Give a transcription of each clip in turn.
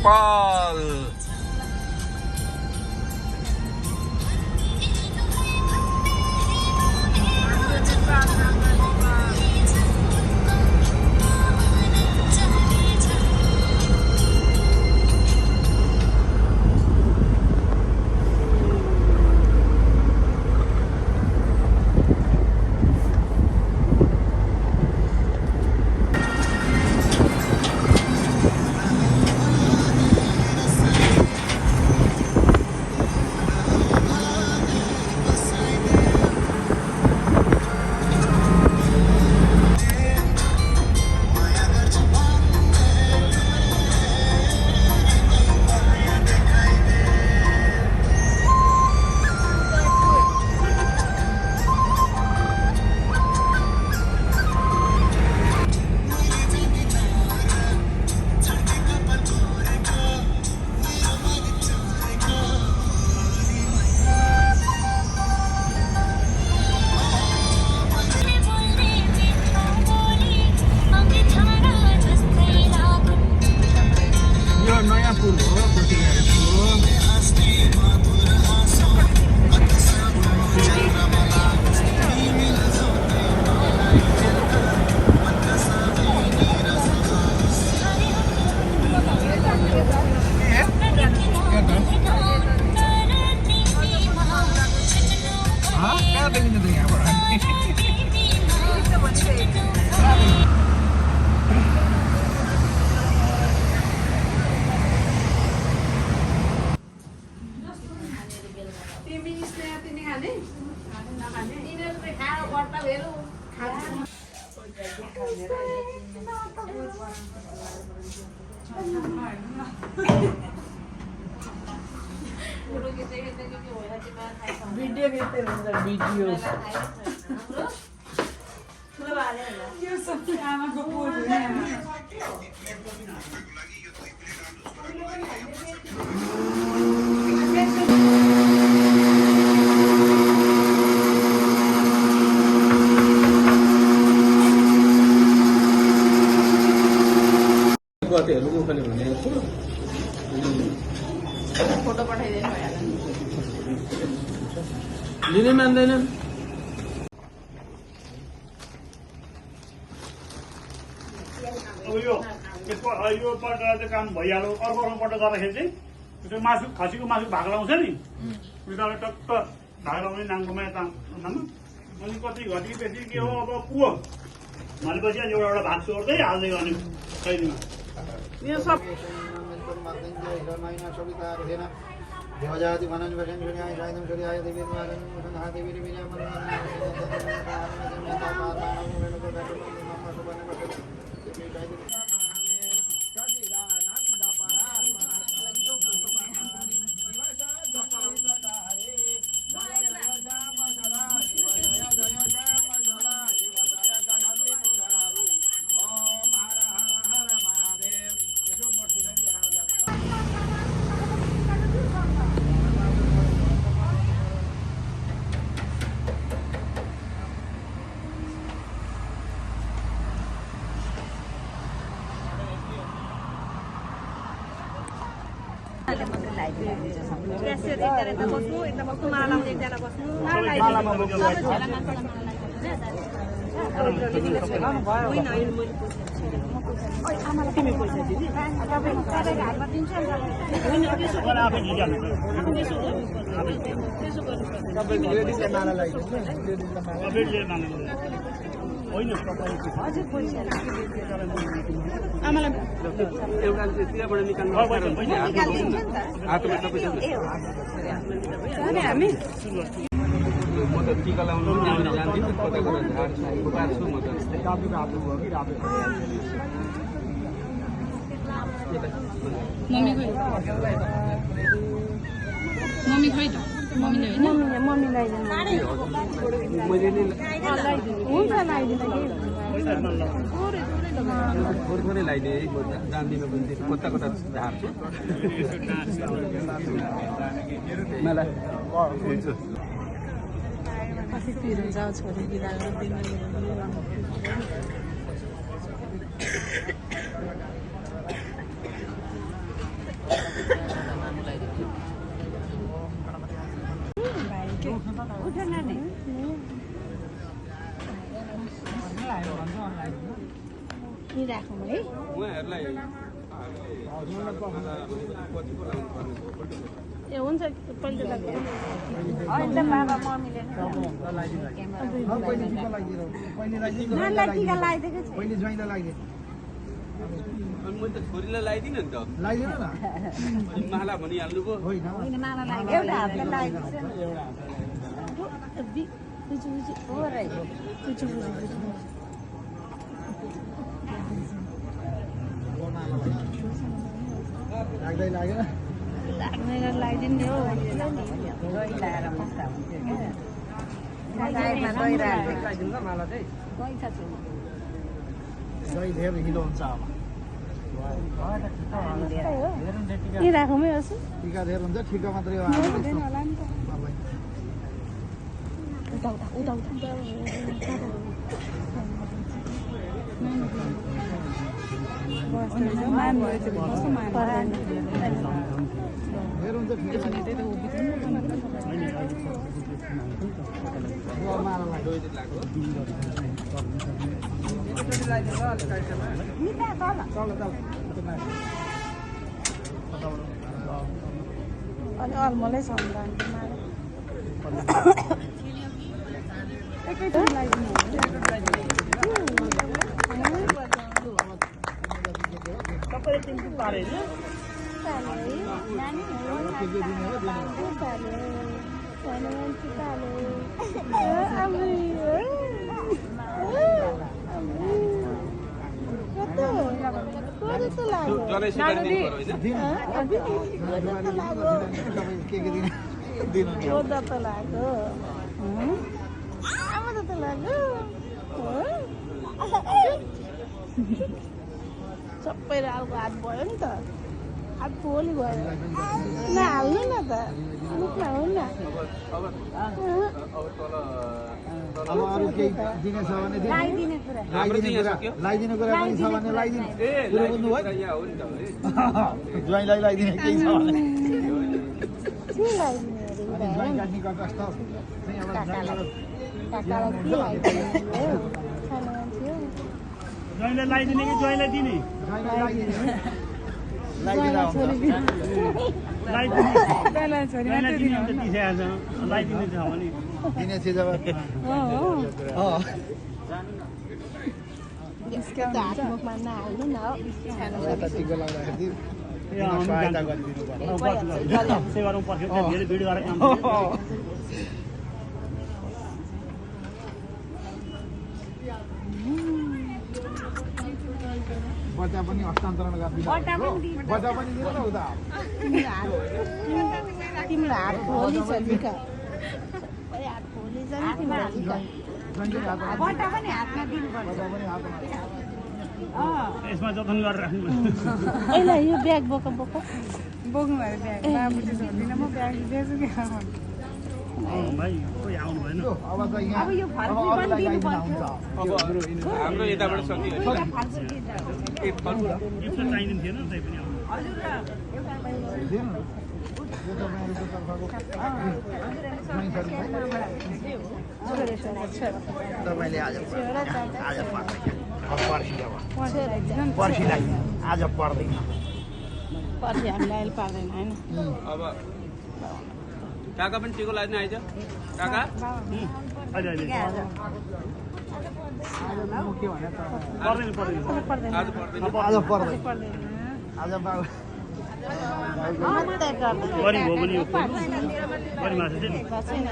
पाल भिडियो घेते भिडियो यो सब आमाको पोज हो फोटो पठाइदिनु भइहाल्यो लिनै मान्दैनन् अब यो पल्ट चाहिँ काम भइहाल्यो अर्को पल्ट गर्दाखेरि चाहिँ त्यो मासु खसीको मासु भाग लाउँछ नि उनीहरूले टक्क भाग लाउने नाङ्गोमा यता अनि कति घटी बेसी के हो अब पुगो भनेपछि अनि एउटा भाग चोर्दै हाल्दै गर्ने शैलीमा यो सब देवजाति वनन वशन सूर्याय सायं सूर्याय देवी द्वारं वसंहा देवी विजय टीका लाउनु जान्दिनँ कता कता झार पार्छु म त मम्मी खोइ त मम्मी ल्याइदिनु हुन्छ ल्याइदिनु थोरै थोरै लगाइदिए जान्दिनँ भने कता कता झार्छु मलाई हुन्छ कति पिर हुन्छ छोरी बिदा नि राखौँ है उहाँहरूलाई ए हुन्छ पहिले लाग्छ होइन बाबा मम्मीले लगाइदिएको छ पहिले ज्वाइँलाई लगाइदिए अनि मैले त छोरीलाई लगाइदिनँ नि त लगाइदिनु न अनि माला भनिहाल्नु पो होइन होइन माला लाग्यो एउटा हातले लगाइदिन्छ हो रहेछ लाग्दै लाग्यो लाग्ने लगाइदिने हो दही लाएर मस्ता हुन्थ्यो क्या दही धेरै हिलो हुन्छ अब यी राखौँ है असु टिका धेरै हुन्छ ठिका मात्रै हो हुँदैन होला नि त उता धेरै हुन्छ अनि अलमलै छ एकैचोटि लगाइदिनु तपाईँले तिनको पारे जनै सिकाएर दिनु पर्यो होइन के दिनु सबै रालको हात भयो नि त हात पोली भयो नहाल्नु न त मुखमा हो न अब अरू केही दिने छ भने लगाइदिने कुरा लगाइदिने कुरा पनि छ भने लगाइदिनु कुरो बुझ्नु भयो यहाँ हो नि त है ज्वाइँलाई लगाइदिने केही छ भने के लगाइदिने अनि ज्वाइँ काट्ने कष्ट चाहिँ अब काकालाई के लगाइदिने सानो मान्छे हो ज्वाइँलाई लगाइदिने कि ज्वाइँलाई दिने ज्वाइँलाई लगाइदिने ज्वाइँलाई दिने अन्त दिइसकेको छ लगाइदिने छ भने दिने छ जब हात मुखमा नहाल्नु न हो टिका लगाउँदाखेरि ए सहायता गरिदिनु पर्यो सेवाहरू पर्छ धेरै भिड गरेर काम बच्चा पनि हस्तान्तरण गरिदिनु बच्चा पनि दिनु न उता तिम्रो हात खोली छ निका सबै हात खोली छ नि तिम्रो निका ज्वाइँले हातमा बट्टा पनि हातमा दिनुपर्छ बच्चा पनि हातमा यसमा जतन गरेर राख्नु अहिले यो ब्याग बोक बोक्नु भयो ब्याग बाबुले छोड्दिनँ म ब्याग दिएछु कि भाइ कोही आउनु भएन अब त यहाँ अब यो अब फलफुल अरूलाई पनि लगाइदिनु हुन्छ अब हाम्रो यताबाट सकियो एक फलफुल गिफ्ट त चाहिँदैन थिएन तै पनि दिनु यो त मेरो तर्फको ज्वाइँ छोरी तपाईँले आज पर्सिलाई आज पर्दैन पर्सि हामीलाई अहिले पार्दैन होइन अब काका पनि टिको लाग्ने आइज काका अहिले अहिले पर्दैन पर्दैन पर्दैन आज पर्दैन आज पर्दैन पर्दैन आज बाबु मात्रै गर्दैन गरी भयो भने यो गरी मासु चाहिँ नि छैन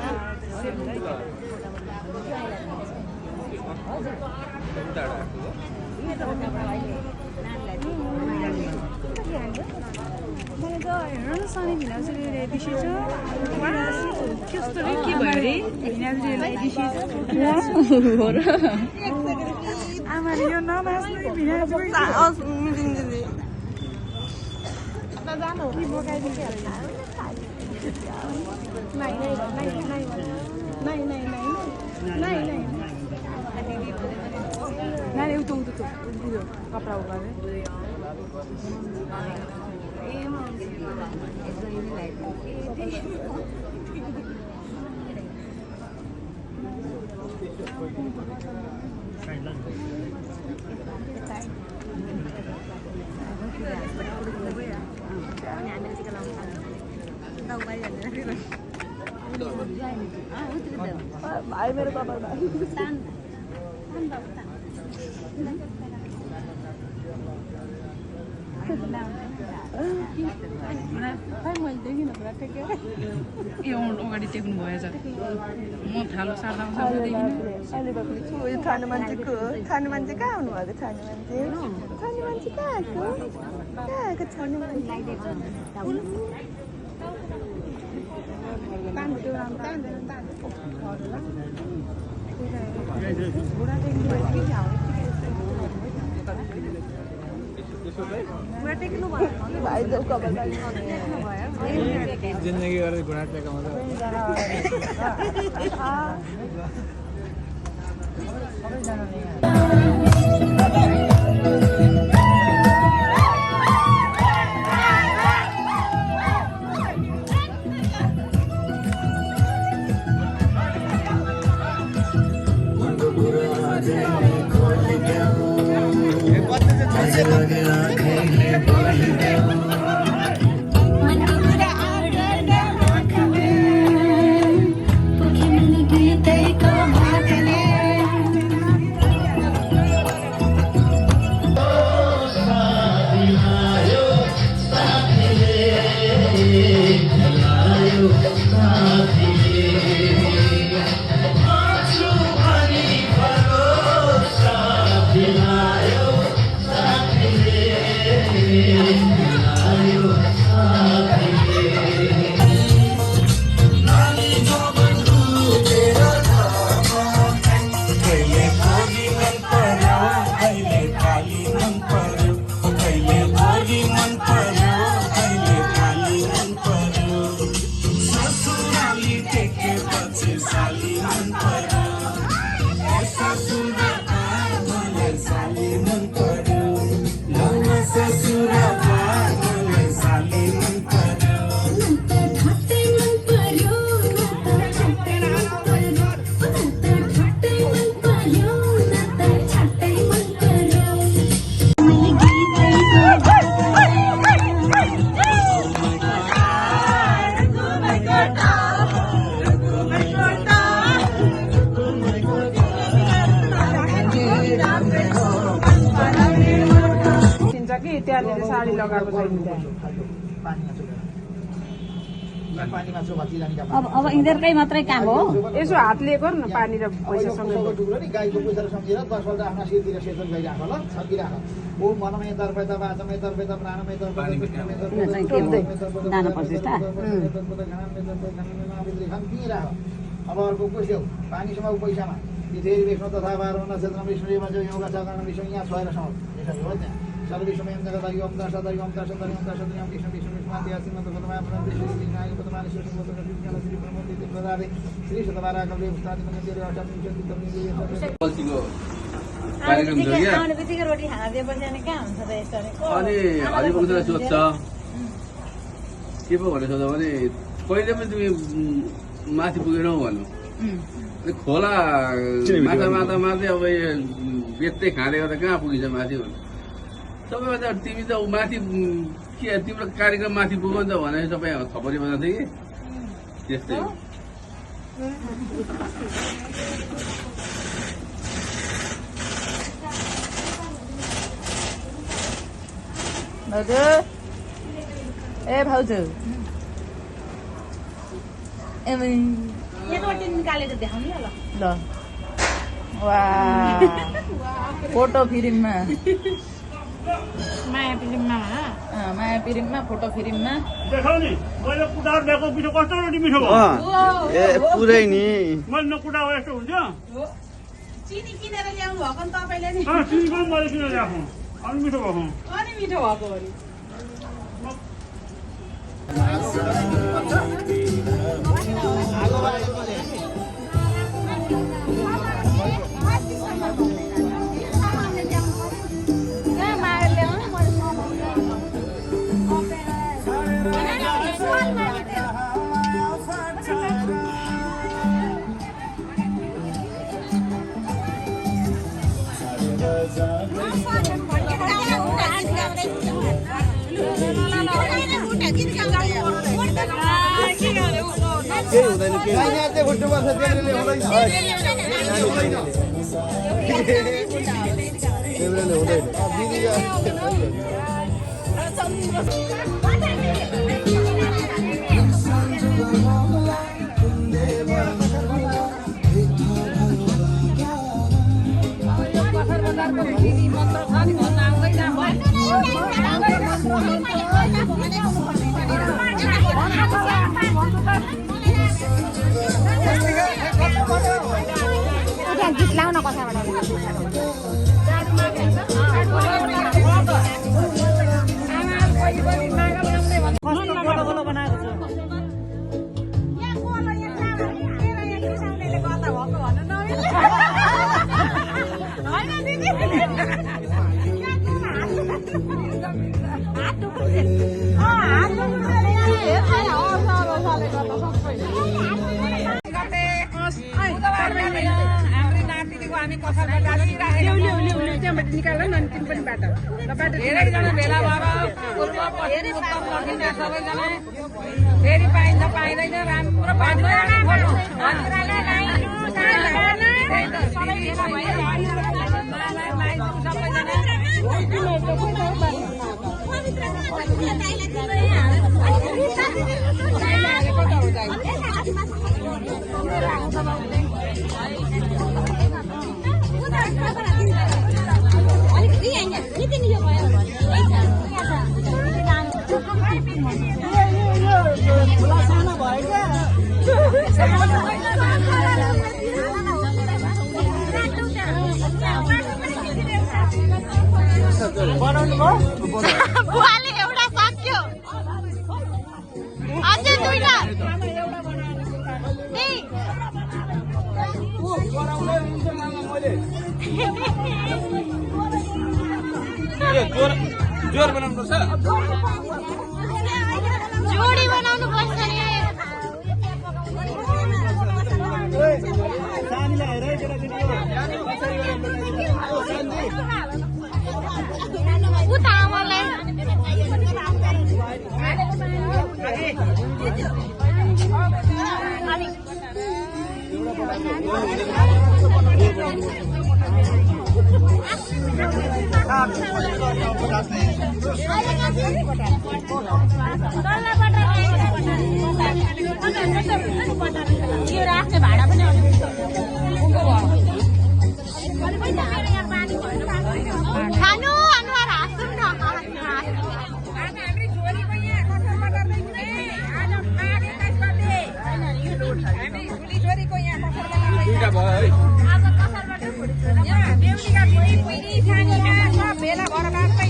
मैले त हेर्नु न सनी भिनाजुले दिसी छ कस्तो रे के भयो रे भिनाजुले दिसी छ आमाले यो नमास्नु भिनाजु जानु बोकाइदिन्छ नै नै नै नै नै नै नै नै नानी उतो बुझ्यो कपडा उगाले भाइ मेरो कपाल मैले देखिनँ पुरा टेकेर अगाडि टेक्नु भएछ म थालो सार्दा खाने मान्छे कहाँ आउनु भएको खाने मान्छे कहाँ आएको छाने मान्छे भाइ जाऊ कपाल जिन्दगी गरेर घुँडा टेकाउँछ त्यहाँनिर साडी लगाएको छैन अब यिनीहरूकै मात्रै काम हो यसो हातले गर न पानी र पैसा सँगै गाईको पैसा सम्झेर 10 पल्ट आफ्ना शिरतिर सेचन गरिराख ल छर्किराख ओ मनमै तर्फैता बाचमै तर्फैता प्राणमै दाना पर्छ त अब अर्को पुस्यौ पानीसम्म पैसामा फेरि विष्णु तथा बाह्र नक्षत्र विष्णुमा चाहिँ योगा साधना विष्णु यहाँ छोएर समाउ यसरी हो त्यहाँ सर्वविश्वमय जगदारि ओम दास दारि ओम दास दारि ओम दास दारि ओम कृष्ण विष्णु विष्णु आदि मत पदमा अपना विष्णु विनायक पदमा श्री सुबोध श्री ज्ञान श्री प्रमोद इति प्रदारे श्री सतबारा कवि उस्ताद मन्दिर अष्टमी चतुर्थी तमनी पल्सीको कार्यक्रम थियो क्या आउने बित्तिकै रोटी खाना दिएपछि अनि कहाँ हुन्छ त यस्तो अनि हरिवंशलाई सोध्छ के पो भनेर सोध्छ भने कहिले पनि तिमी माथि पुगेनौ भन्नु खोला माछा मार्दै अब बेच्दै खाँदै गर्दा कहाँ पुगिन्छ माथि भन्नु सबैभन्दा तिमी त माथि के तिम्रो कार्यक्रम माथि पुग्यो नि त भने सबै खबरी बनाएको थियो कि त्यस्तै हो भाउजू ए भाउजू यहाँ रोटी निकालेर देखाउनु ल ल वा फोटो फिल्ममा माया फिल्ममा माया फिल्ममा फोटो फिल्ममा देखाउ नि मैले कुटाएर ल्याएको पिठो कस्तो रोटी मिठो भयो ए पुरै नि मैले नकुटाएको यस्तो हुन्थ्यो चिनी किनेर ल्याउनु भएको नि तपाईँले नि चिनी पनि मैले किनेर ल्याएको अनि मिठो भएको अनि मिठो भएको हो नि केही हुँदैन चाहिँ खुट्टुमा छ त्यसले हुँदैन गीत लाउन कथाबाट धेरैजना भेला भएर सबैजना फेरि पाइन्छ पाइँदैन राम्रो बुवाले एउटा सक्यो अझै दुईटा जोर बनाउनु पर्छ जोडी बनाउनु पर्छ उता आमालाई यो राख्ने भाडा पनि खानु अनुहार हाँस्नु न दुईटा भयो है भेला भएर बाँच्दै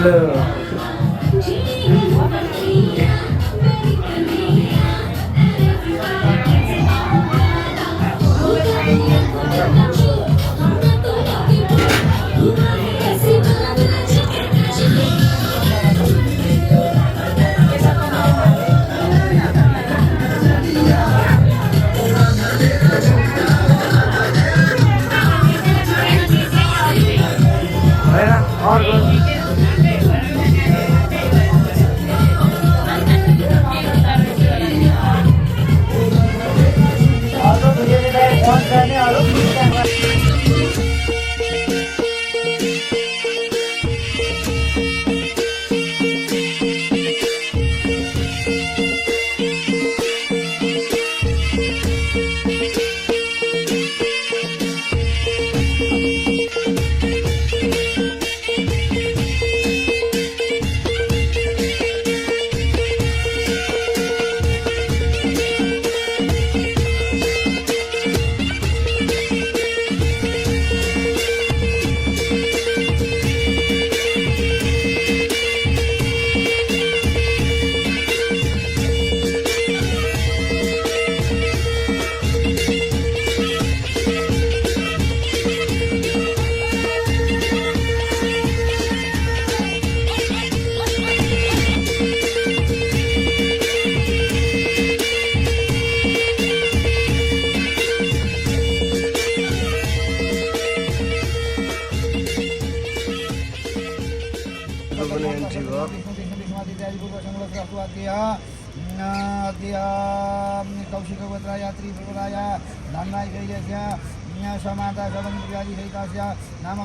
Hello. इत्यादि पूर्वसङ्गलस्वाद्य अद्य कौशिकगोत्राय त्रिपुराय धनराय शैलस्य समाता शबन्त्यादिसहितस्य नाम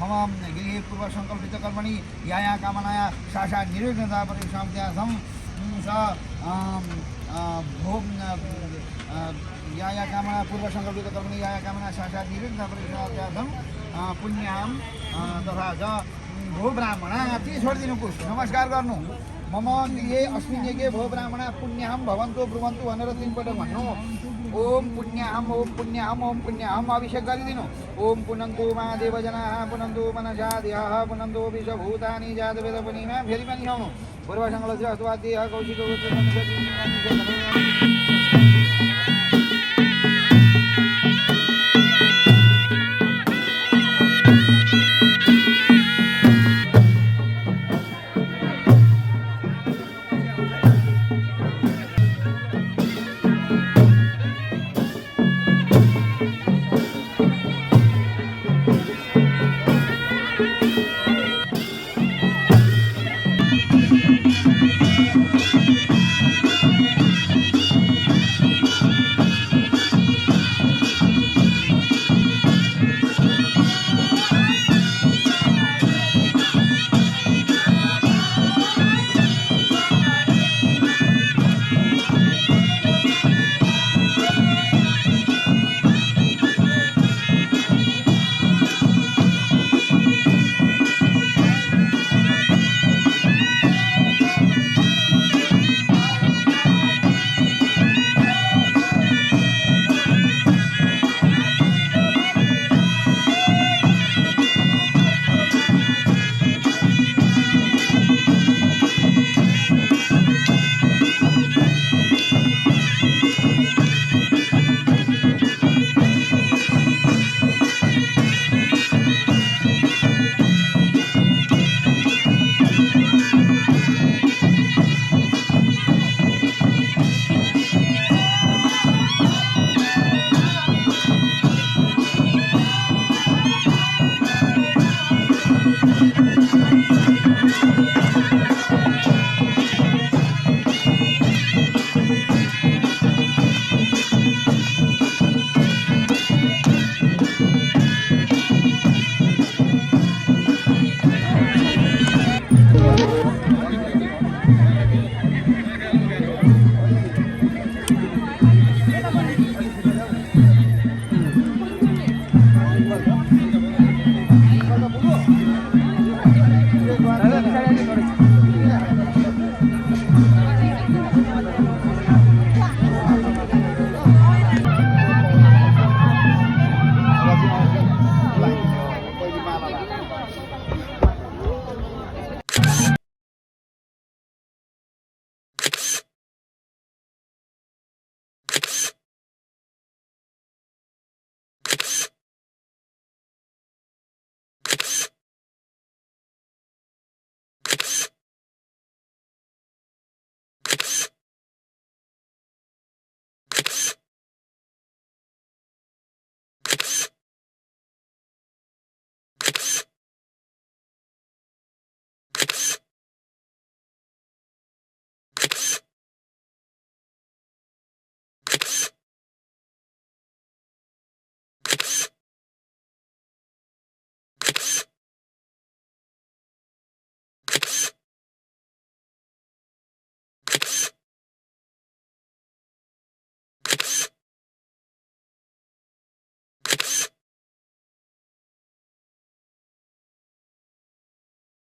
मम गृहे पूर्वसङ्कल्पितकर्मणि या कामनाया सा निर्विघ्नता परिशान्त्यार्थं स भो या कामना पूर्वसङ्कल्पितकर्मणि या कामना सा निर्विघ्नता परिशान्त्यार्थं पुण्यां तथा च भो ब्राह्मणा ती छोडिदिनुहोस् नमस्कार गर्नु मम गृहे अस्मिन् यज्ञे भो ब्राह्मणा पुण्यां भवन्तु ब्रुवन्तु भनेर 3 पटक भन्नु ओम पुण्याहम अभिषेक गरिदिनु ओम पुनन्तु महादेवजनाः पुनन्तु मनजाद्याः पुनन्तु विश्वभूतानि जातवेदपनिमा फेरि पनि गाउनु पूर्वसङ्कल्पस्य अस्तुवाद्यः कौशिकगोत्र